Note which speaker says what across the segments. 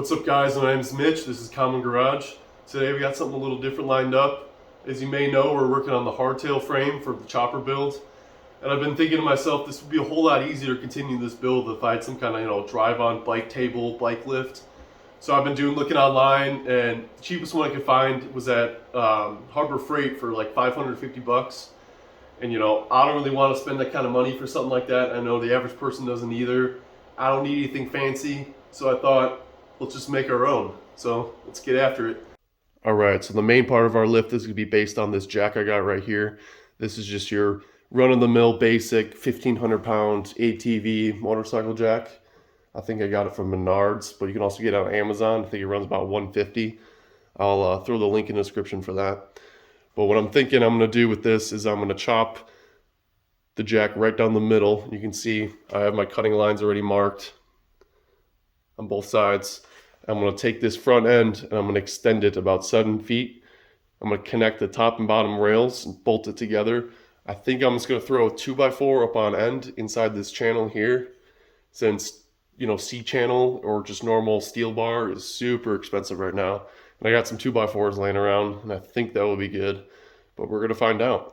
Speaker 1: What's up guys, my name is Mitch, this is Common Garage. Today we got something a little different lined up. As you may know, we're working on the hardtail frame for the chopper build. And I've been thinking to myself, this would be a whole lot easier to continue this build if I had some kind of, drive-on bike table, bike lift. So I've been looking online, and the cheapest one I could find was at Harbor Freight for like 550 bucks. And I don't really want to spend that kind of money for something like that. I know the average person doesn't either. I don't need anything fancy, so I thought, let's just make our own. So let's get after it. All right, so the main part of our lift is gonna be based on this jack I got right here. This is just your run-of-the-mill basic 1,500-pound ATV motorcycle jack. I think I got it from Menards, but you can also get it on Amazon. I think it runs about 150. I'll throw the link in the description for that. But what I'm thinking I'm gonna do with this is I'm gonna chop the jack right down the middle. You can see I have my cutting lines already marked on both sides. I'm going to take this front end and I'm going to extend it about 7 feet. I'm going to connect the top and bottom rails and bolt it together. I think I'm just going to throw a 2x4 up on end inside this channel here, since C-channel or just normal steel bar is super expensive right now. And I got some 2x4s laying around and I think that will be good, but we're going to find out.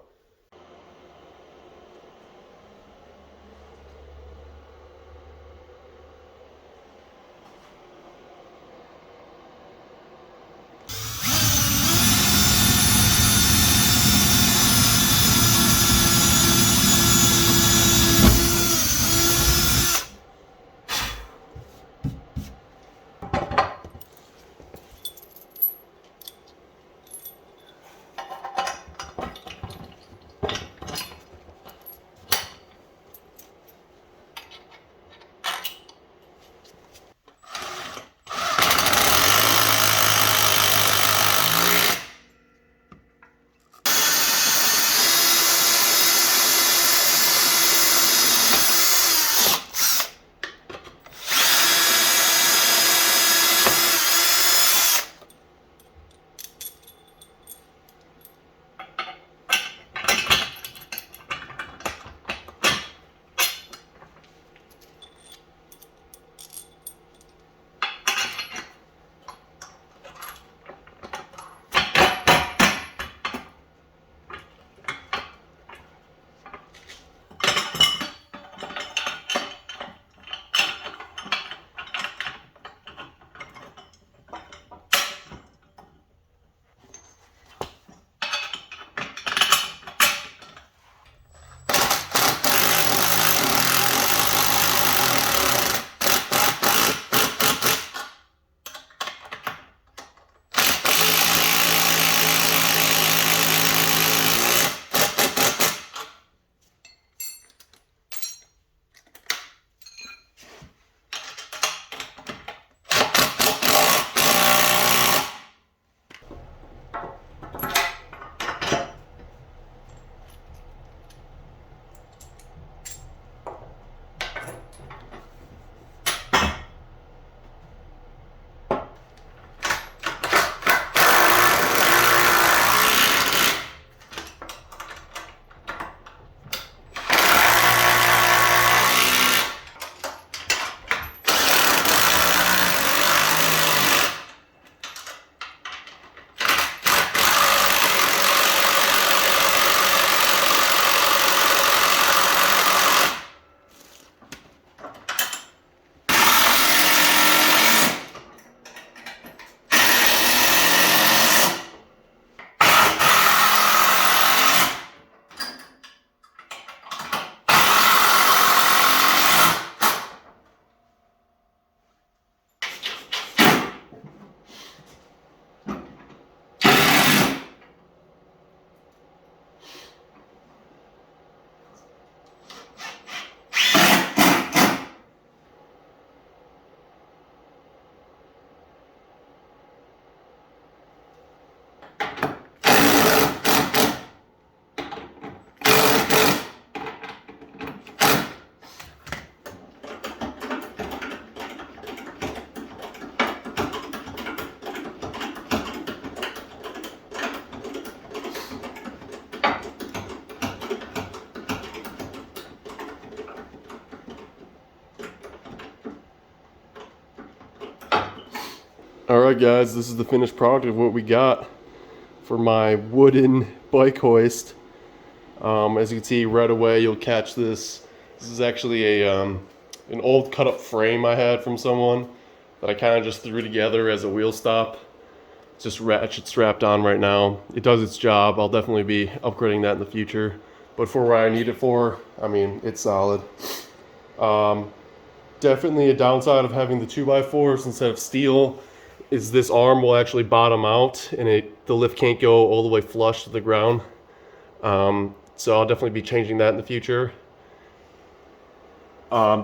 Speaker 1: Alright guys, this is the finished product of what we got for my wooden bike hoist. As you can see right away, you'll catch this. This is actually an old cut up frame I had from someone that I kind of just threw together as a wheel stop. It's just ratchet strapped on right now. It does its job. I'll definitely be upgrading that in the future. But for what I need it for, I mean, it's solid. Definitely a downside of having the 2x4s instead of steel is this arm will actually bottom out and the lift can't go all the way flush to the ground. So I'll definitely be changing that in the future.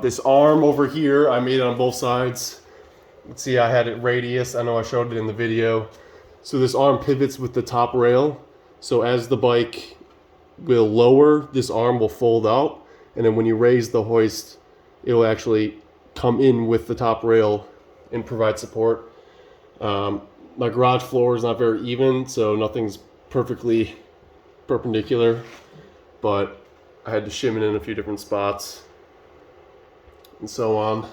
Speaker 1: This arm over here, I made it on both sides. Let's see, I had it radius. I know I showed it in the video. So this arm pivots with the top rail. So as the bike will lower, this arm will fold out. And then when you raise the hoist, it will actually come in with the top rail and provide support. My garage floor is not very even, so nothing's perfectly perpendicular, but I had to shim it in a few different spots and so on.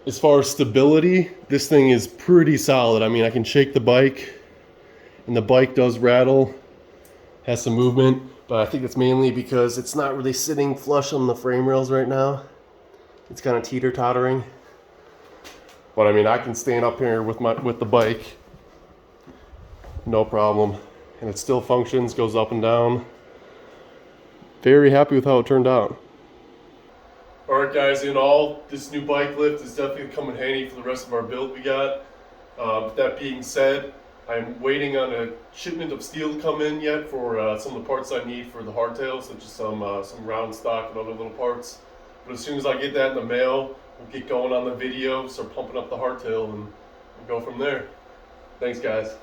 Speaker 1: As far as stability, this thing is pretty solid. I mean, I can shake the bike and the bike does rattle, has some movement, but I think it's mainly because it's not really sitting flush on the frame rails right now. It's kind of teeter-tottering. But I mean, I can stand up here with the bike, no problem. And it still functions, goes up and down. Very happy with how it turned out. Alright guys, in all, this new bike lift is definitely come in handy for the rest of our build we got. That being said, I'm waiting on a shipment of steel to come in yet for some of the parts I need for the hardtail, such as some round stock and other little parts. But as soon as I get that in the mail, we'll get going on the video, start pumping up the hardtail, and we'll go from there. Thanks guys.